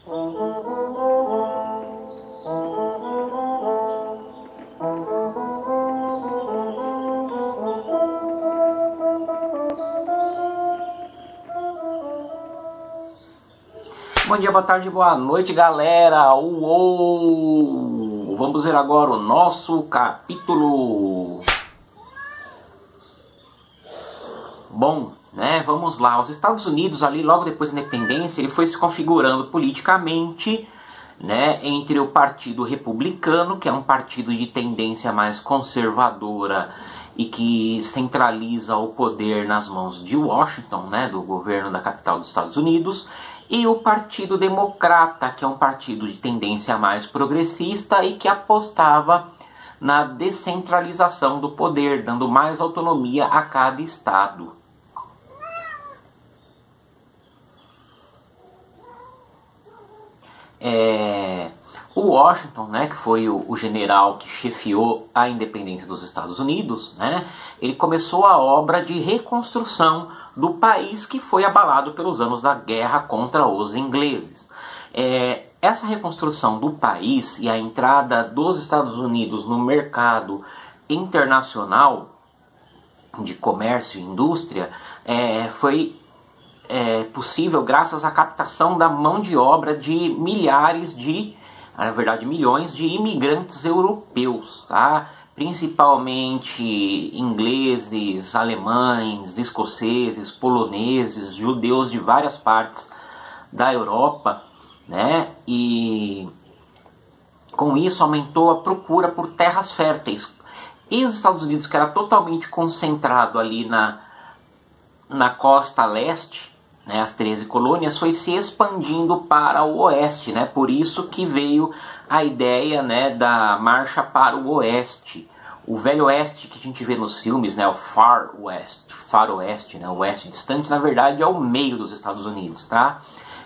Bom dia, boa tarde, boa noite, galera. Uou! Vamos ver agora o nosso capítulo. Bom, né? Vamos lá. Os Estados Unidos, ali logo depois da independência, ele foi se configurando politicamente, né, entre o Partido Republicano, que é um partido de tendência mais conservadora e que centraliza o poder nas mãos de Washington, né, do governo da capital dos Estados Unidos, e o Partido Democrata, que é um partido de tendência mais progressista e que apostava na descentralização do poder, dando mais autonomia a cada estado. O Washington, né, que foi o general que chefiou a independência dos Estados Unidos, né, ele começou a obra de reconstrução do país que foi abalado pelos anos da guerra contra os ingleses. Essa reconstrução do país e a entrada dos Estados Unidos no mercado internacional de comércio e indústria foi possível graças à captação da mão de obra de milhares de, na verdade milhões de imigrantes europeus, tá? Principalmente ingleses, alemães, escoceses, poloneses, judeus de várias partes da Europa, né? E com isso aumentou a procura por terras férteis. E os Estados Unidos, que era totalmente concentrado ali na costa leste, né, as 13 colônias, foi se expandindo para o oeste, né? Por isso que veio a ideia, né, da marcha para o oeste. O velho oeste que a gente vê nos filmes, né, o far oeste, né, o oeste distante, na verdade é o meio dos Estados Unidos, tá?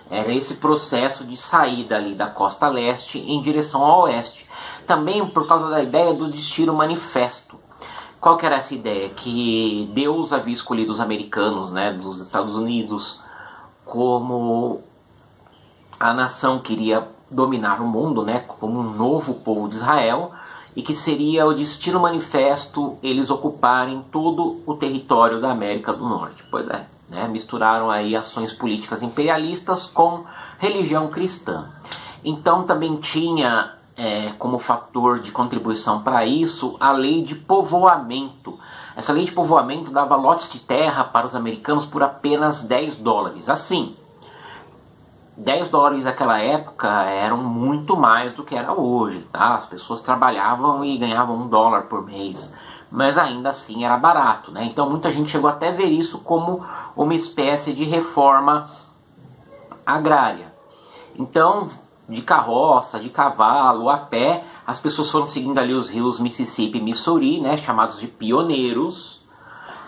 Era esse processo de saída ali da costa leste em direção ao oeste. Também por causa da ideia do Destino Manifesto. Qual que era essa ideia? Que Deus havia escolhido os americanos, né, dos Estados Unidos, como a nação que iria dominar o mundo, né, como um novo povo de Israel, e que seria o destino manifesto eles ocuparem todo o território da América do Norte. Pois é, né, misturaram aí ações políticas imperialistas com religião cristã. Então também tinha como fator de contribuição para isso a lei de povoamento. Essa lei de povoamento dava lotes de terra para os americanos por apenas $10. Assim, $10 naquela época eram muito mais do que era hoje, tá? As pessoas trabalhavam e ganhavam $1 por mês, mas ainda assim era barato, né? Então muita gente chegou até a ver isso como uma espécie de reforma agrária. Então, de carroça, de cavalo, a pé, as pessoas foram seguindo ali os rios Mississippi e Missouri, né, chamados de pioneiros,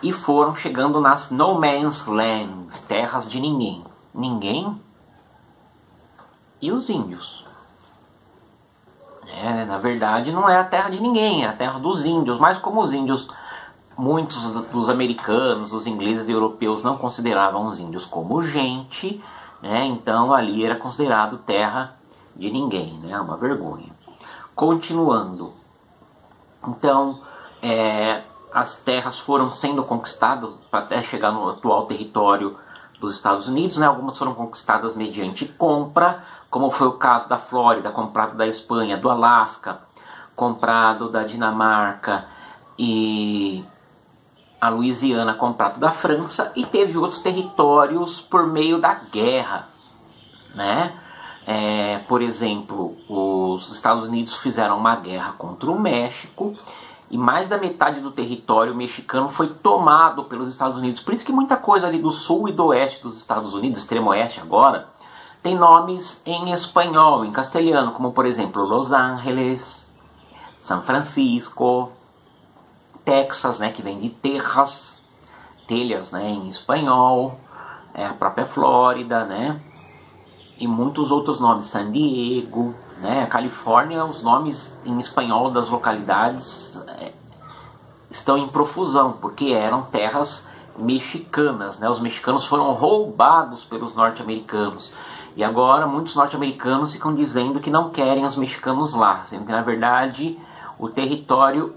e foram chegando nas No Man's Land, terras de ninguém. Ninguém? E os índios? Na verdade não é a terra de ninguém, é a terra dos índios, mas como os índios, muitos dos americanos, os ingleses e europeus não consideravam os índios como gente, né, então ali era considerado terra de ninguém, né? Uma vergonha. Continuando, então as terras foram sendo conquistadas até chegar no atual território dos Estados Unidos, né? Algumas foram conquistadas mediante compra, como foi o caso da Flórida, comprado da Espanha, do Alasca, comprado da Dinamarca, e a Louisiana, comprado da França, e teve outros territórios por meio da guerra, né? Por exemplo, os Estados Unidos fizeram uma guerra contra o México e mais da metade do território mexicano foi tomado pelos Estados Unidos. Por isso que muita coisa ali do sul e do oeste dos Estados Unidos, extremo oeste agora, tem nomes em espanhol, em castelhano, como por exemplo Los Angeles, São Francisco, Texas, né, que vem de Texas, telhas, né, em espanhol, a própria Flórida, né? E muitos outros nomes, San Diego, né? Califórnia, os nomes em espanhol das localidades estão em profusão, porque eram terras mexicanas, né? Os mexicanos foram roubados pelos norte-americanos. E agora muitos norte-americanos ficam dizendo que não querem os mexicanos lá, sendo que na verdade o território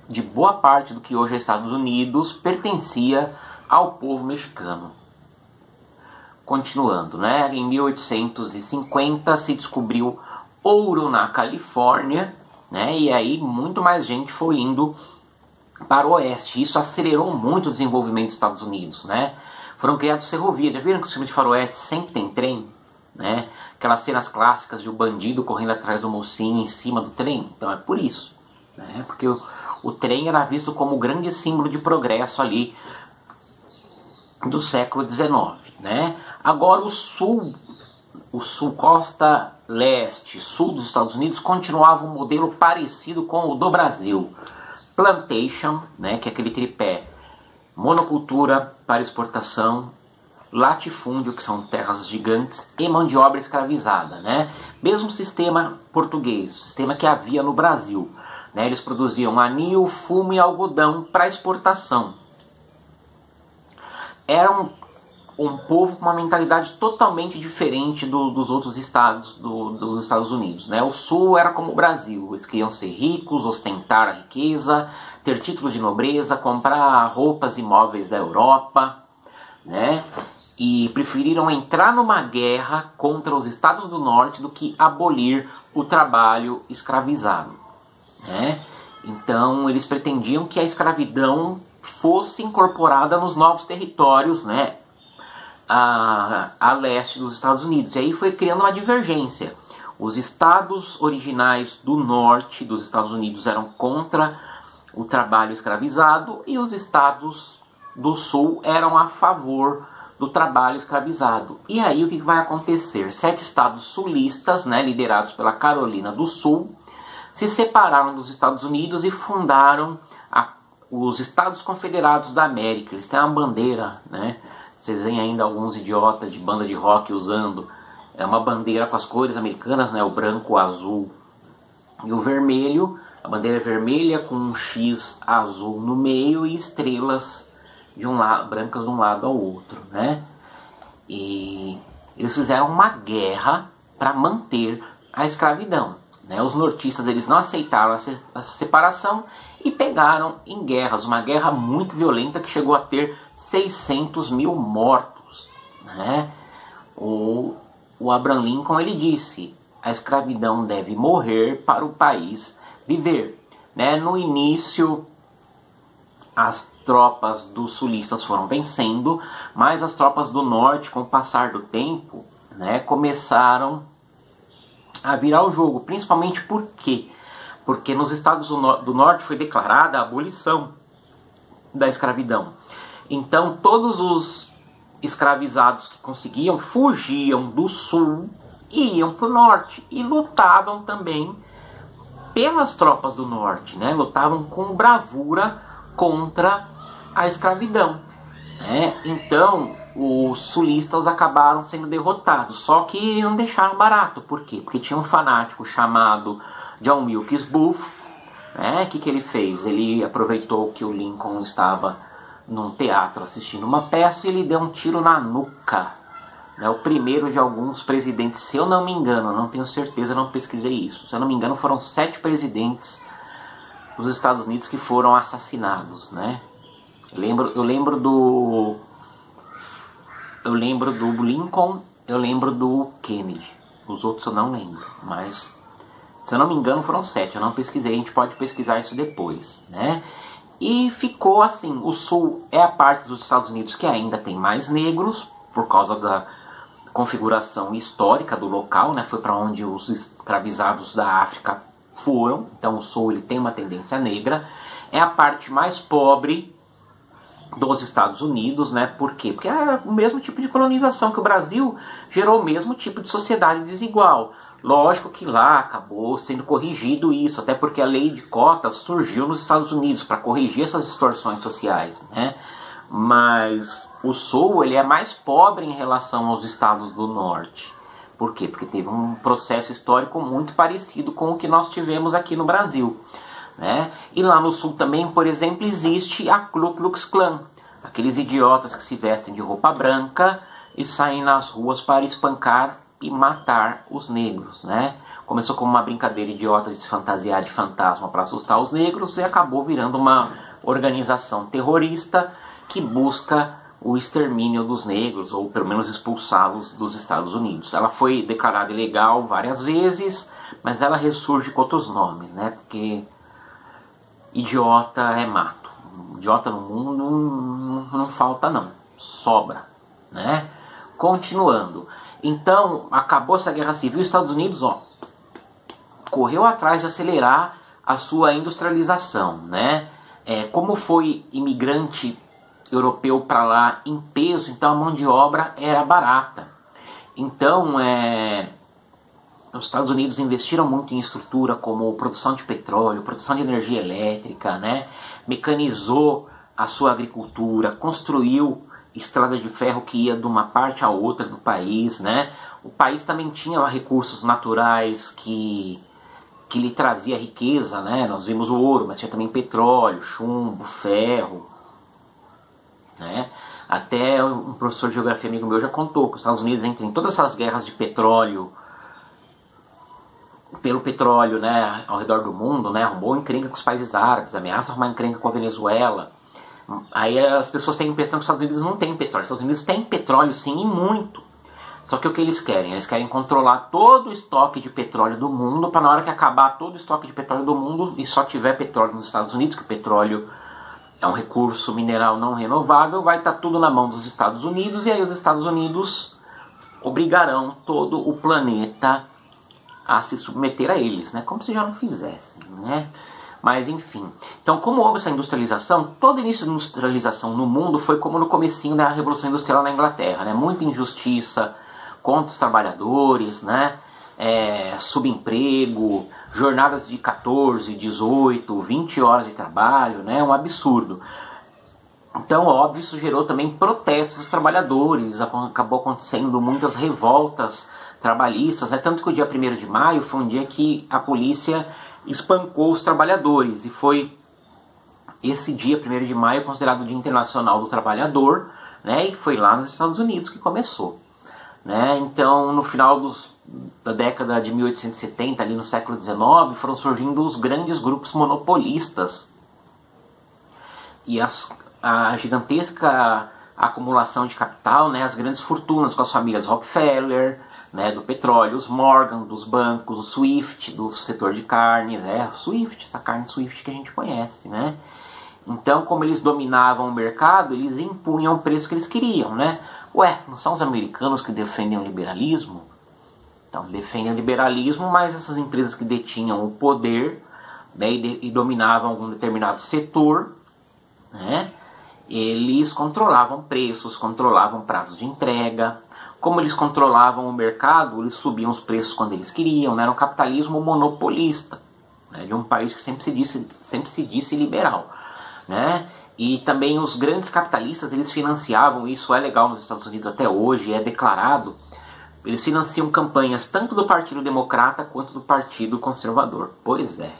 de boa parte do que hoje é Estados Unidos pertencia ao povo mexicano. Continuando, né? Em 1850 se descobriu ouro na Califórnia, né? E aí muito mais gente foi indo para o oeste. Isso acelerou muito o desenvolvimento dos Estados Unidos, né? Foram criadas ferrovias. Já viram que o filme de faroeste sempre tem trem? Né? Aquelas cenas clássicas de o bandido correndo atrás do mocinho em cima do trem. Então é por isso, né? Porque o trem era visto como o grande símbolo de progresso ali do século XIX, né? Agora o sul, costa leste, sul dos Estados Unidos, continuava um modelo parecido com o do Brasil. Plantation, né, que é aquele tripé, monocultura para exportação, latifúndio, que são terras gigantes, e mão de obra escravizada, né? Mesmo sistema português, sistema que havia no Brasil, né? Eles produziam anil, fumo e algodão para exportação. Era um povo com uma mentalidade totalmente diferente dos outros estados dos Estados Unidos, né? O sul era como o Brasil, eles queriam ser ricos, ostentar a riqueza, ter títulos de nobreza, comprar roupas e móveis da Europa, né? E preferiram entrar numa guerra contra os estados do norte do que abolir o trabalho escravizado, né? Então eles pretendiam que a escravidão fosse incorporada nos novos territórios, né, a leste dos Estados Unidos. E aí foi criando uma divergência. Os estados originais do norte dos Estados Unidos eram contra o trabalho escravizado e os estados do sul eram a favor do trabalho escravizado. E aí o que vai acontecer? 7 estados sulistas, né, liderados pela Carolina do Sul, se separaram dos Estados Unidos e fundaram os Estados Confederados da América. Eles têm uma bandeira, né? Vocês veem ainda alguns idiotas de banda de rock usando. É uma bandeira com as cores americanas, né? O branco, o azul e o vermelho. A bandeira é vermelha com um X azul no meio e estrelas de um lado, brancas de um lado ao outro, né? E eles fizeram uma guerra para manter a escravidão, né? Os nortistas, eles não aceitaram a separação e pegaram em guerras, uma guerra muito violenta que chegou a ter 600 mil mortos, né? O Abraham Lincoln, ele disse: a escravidão deve morrer para o país viver, né? No início, as tropas dos sulistas foram vencendo, mas as tropas do norte, com o passar do tempo, né, começaram a virar o jogo, principalmente por quê? Porque nos estados do norte foi declarada a abolição da escravidão. Então todos os escravizados que conseguiam fugiam do sul e iam para o norte e lutavam também pelas tropas do norte, né? Lutavam com bravura contra a escravidão, né? Então os sulistas acabaram sendo derrotados, só que não deixaram barato. Por quê? Porque tinha um fanático chamado John Wilkes Booth, né? Que ele fez? Ele aproveitou que o Lincoln estava num teatro assistindo uma peça e ele deu um tiro na nuca, né? O primeiro de alguns presidentes, se eu não me engano, não tenho certeza, não pesquisei isso, se eu não me engano foram 7 presidentes dos Estados Unidos que foram assassinados, né? Eu lembro do Lincoln, eu lembro do Kennedy, os outros eu não lembro, mas se eu não me engano foram 7, eu não pesquisei, a gente pode pesquisar isso depois, né? E ficou assim, o sul é a parte dos Estados Unidos que ainda tem mais negros, por causa da configuração histórica do local, né? Foi para onde os escravizados da África foram, então o sul ele tem uma tendência negra, é a parte mais pobre dos Estados Unidos, né? Por quê? Porque é o mesmo tipo de colonização que o Brasil gerou, o mesmo tipo de sociedade desigual. Lógico que lá acabou sendo corrigido isso, até porque a lei de cotas surgiu nos Estados Unidos para corrigir essas distorções sociais, né? Mas o sul ele é mais pobre em relação aos estados do norte. Por quê? Porque teve um processo histórico muito parecido com o que nós tivemos aqui no Brasil, né? E lá no sul também, por exemplo, existe a Ku Klux Klan, aqueles idiotas que se vestem de roupa branca e saem nas ruas para espancar e matar os negros, né? Começou como uma brincadeira idiota de se fantasiar de fantasma para assustar os negros e acabou virando uma organização terrorista que busca o extermínio dos negros, ou pelo menos expulsá-los dos Estados Unidos. Ela foi declarada ilegal várias vezes, mas ela ressurge com outros nomes, né? Porque idiota é mato. Idiota no mundo não falta não, sobra, né? Continuando. Então, acabou essa guerra civil, os Estados Unidos, correu atrás de acelerar a sua industrialização, né? Como foi imigrante europeu para lá em peso, então a mão de obra era barata. Então, os Estados Unidos investiram muito em estrutura como produção de petróleo, produção de energia elétrica, né? Mecanizou a sua agricultura, construiu estrada de ferro que ia de uma parte a outra do país, né? O país também tinha recursos naturais que lhe trazia riqueza, né? Nós vimos o ouro, mas tinha também petróleo, chumbo, ferro, né? Até um professor de geografia amigo meu já contou que os Estados Unidos entram em todas essas guerras de petróleo, pelo petróleo, né, ao redor do mundo, né? Arrumou encrenca com os países árabes, ameaça arrumar encrenca com a Venezuela. Aí as pessoas têm a impressão que os Estados Unidos não têm petróleo. Os Estados Unidos têm petróleo sim, e muito. Só que o que eles querem? Eles querem controlar todo o estoque de petróleo do mundo, para na hora que acabar todo o estoque de petróleo do mundo e só tiver petróleo nos Estados Unidos, que o petróleo é um recurso mineral não renovável, vai estar tudo na mão dos Estados Unidos, e aí os Estados Unidos obrigarão todo o planeta a se submeter a eles, né? Como se já não fizessem, né? Mas enfim, então como houve essa industrialização, todo início de industrialização no mundo foi como no comecinho da Revolução Industrial na Inglaterra, né? Muita injustiça contra os trabalhadores, né? Subemprego, jornadas de 14, 18, 20 horas de trabalho, né? Um absurdo. Então, óbvio, isso gerou também protestos dos trabalhadores, acabou acontecendo muitas revoltas trabalhistas, né? Tanto que o dia 1º de maio foi um dia que a polícia espancou os trabalhadores, e foi esse dia 1º de maio considerado o Dia Internacional do Trabalhador, né? E foi lá nos Estados Unidos que começou, né? Então, no final da década de 1870, ali no século XIX, foram surgindo os grandes grupos monopolistas e a gigantesca acumulação de capital, né? As grandes fortunas com as famílias Rockefeller, né, do petróleo, os Morgan, dos bancos, o Swift, do setor de carnes, Swift, essa carne Swift que a gente conhece, né? Então, como eles dominavam o mercado, eles impunham o preço que eles queriam, né? Não são os americanos que defendem o liberalismo? Então, defendem o liberalismo, mas essas empresas que detinham o poder, né, e dominavam algum determinado setor, né, eles controlavam preços, controlavam prazos de entrega. Como eles controlavam o mercado, eles subiam os preços quando eles queriam, né? Era um capitalismo monopolista, né? De um país que sempre se disse liberal, né? E também os grandes capitalistas, eles financiavam, isso é legal nos Estados Unidos até hoje, é declarado, eles financiam campanhas tanto do Partido Democrata quanto do Partido Conservador. Pois é.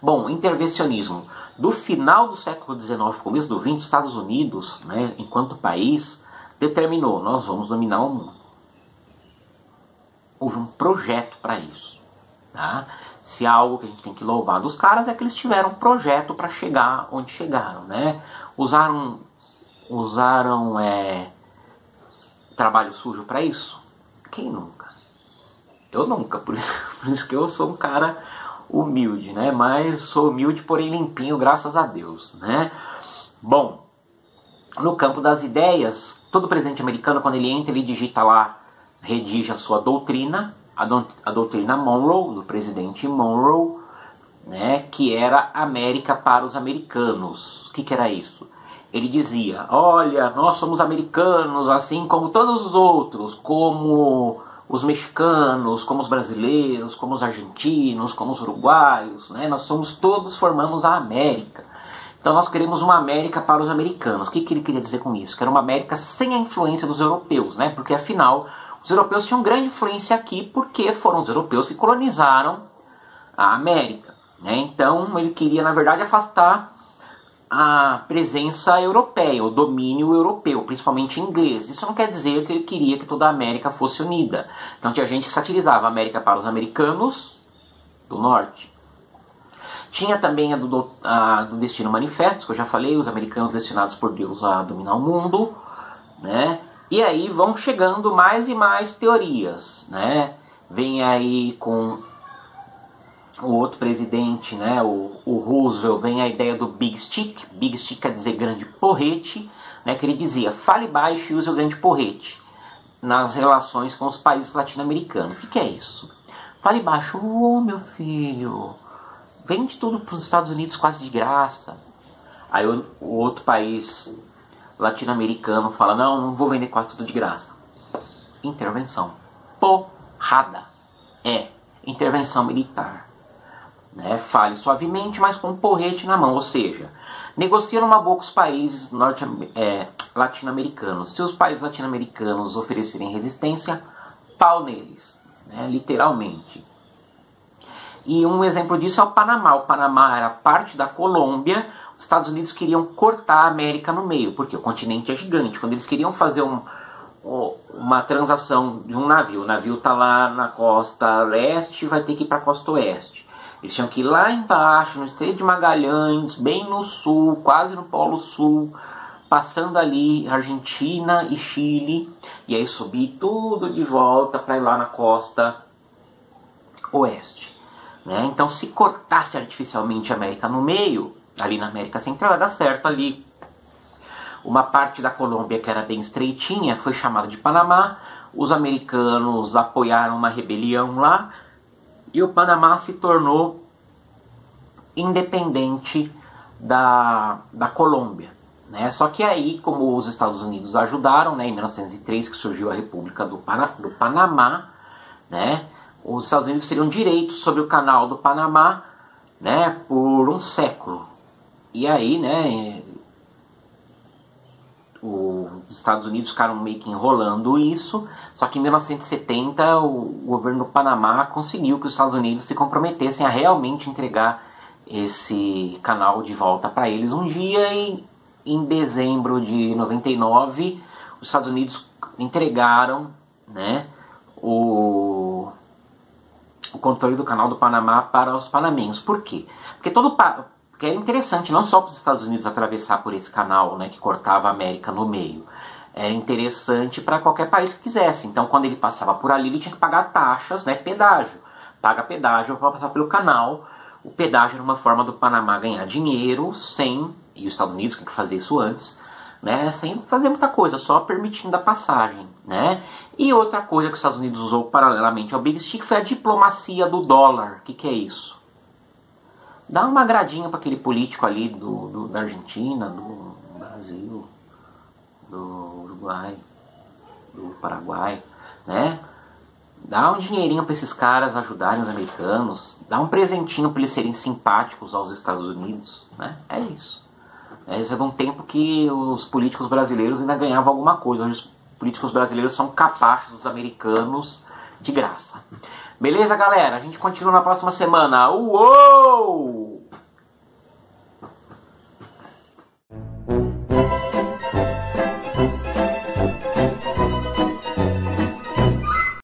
Bom, intervencionismo. Do final do século XIX, começo do XX, Estados Unidos, né, enquanto país, determinou, nós vamos dominar o mundo. Houve um projeto para isso. Tá? Se há algo que a gente tem que louvar dos caras é que eles tiveram um projeto para chegar onde chegaram. Né? Usaram trabalho sujo para isso? Quem nunca? Eu nunca, por isso que eu sou um cara humilde, né? Mas sou humilde, porém limpinho, graças a Deus. Né? Bom, no campo das ideias, todo presidente americano, quando ele entra, ele digita lá, redige a sua doutrina, a doutrina Monroe, do presidente Monroe, né, que era América para os americanos. O que era isso? Ele dizia, olha, nós somos americanos, assim como todos os outros, como os mexicanos, como os brasileiros, como os argentinos, como os uruguaios, né? Nós formamos a América. Então nós queremos uma América para os americanos. O que ele queria dizer com isso? Que era uma América sem a influência dos europeus, né? Porque afinal, os europeus tinham grande influência aqui porque foram os europeus que colonizaram a América, né? Então ele queria, na verdade, afastar a presença europeia, o domínio europeu, principalmente inglês. Isso não quer dizer que ele queria que toda a América fosse unida. Então tinha gente que satirizava a América para os americanos do norte. Tinha também a do Destino Manifesto, que eu já falei, os americanos destinados por Deus a dominar o mundo, né? E aí vão chegando mais e mais teorias, né? Vem aí com o outro presidente, né, o Roosevelt, vem a ideia do Big Stick. Big Stick quer dizer grande porrete, né, que ele dizia, fale baixo e use o grande porrete nas relações com os países latino-americanos. O que é isso? Fale baixo, meu filho, vende tudo para os Estados Unidos quase de graça. Aí o outro país latino-americano fala, não vou vender quase tudo de graça. Intervenção. Porrada. Intervenção militar. Né? Fale suavemente, mas com um porrete na mão. Ou seja, negocia numa boa com os países latino-americanos. Se os países latino-americanos oferecerem resistência, pau neles. Né? Literalmente. E um exemplo disso é o Panamá. O Panamá era parte da Colômbia. Os Estados Unidos queriam cortar a América no meio, porque o continente é gigante. Quando eles queriam fazer uma transação de um navio, o navio está lá na costa leste, vai ter que ir para a costa oeste. Eles tinham que ir lá embaixo, no Estreito de Magalhães, bem no sul, quase no Polo Sul, passando ali Argentina e Chile, e aí subir tudo de volta para ir lá na costa oeste. Né? Então, se cortasse artificialmente a América no meio, ali na América Central, ia dar certo ali. Uma parte da Colômbia que era bem estreitinha foi chamada de Panamá. Os americanos apoiaram uma rebelião lá e o Panamá se tornou independente da Colômbia. Né? Só que aí, como os Estados Unidos ajudaram, né, em 1903 que surgiu a República do Panamá, né, os Estados Unidos teriam direitos sobre o canal do Panamá, né, por um século. E aí, né, os Estados Unidos ficaram meio que enrolando isso, só que em 1970 o governo do Panamá conseguiu que os Estados Unidos se comprometessem a realmente entregar esse canal de volta para eles um dia, e em dezembro de 99 os Estados Unidos entregaram, né, o controle do canal do Panamá para os panamenhos. Por quê? Porque é interessante não só para os Estados Unidos atravessar por esse canal, né, que cortava a América no meio. É interessante para qualquer país que quisesse. Então, quando ele passava por ali, ele tinha que pagar taxas, né, pedágio. Paga pedágio para passar pelo canal. O pedágio era uma forma do Panamá ganhar dinheiro e os Estados Unidos tinham que fazer isso antes, né, sem fazer muita coisa, só permitindo a passagem. Né? E outra coisa que os Estados Unidos usou paralelamente ao Big Stick foi a diplomacia do dólar. O que é isso? Dá uma agradinha para aquele político ali da Argentina, do Brasil, do Uruguai, do Paraguai, né? Dá um dinheirinho para esses caras ajudarem os americanos, dá um presentinho para eles serem simpáticos aos Estados Unidos, né? É isso. Isso é de um tempo que os políticos brasileiros ainda ganhavam alguma coisa. Hoje os políticos brasileiros são capachos dos americanos de graça. Beleza, galera? A gente continua na próxima semana. Uou!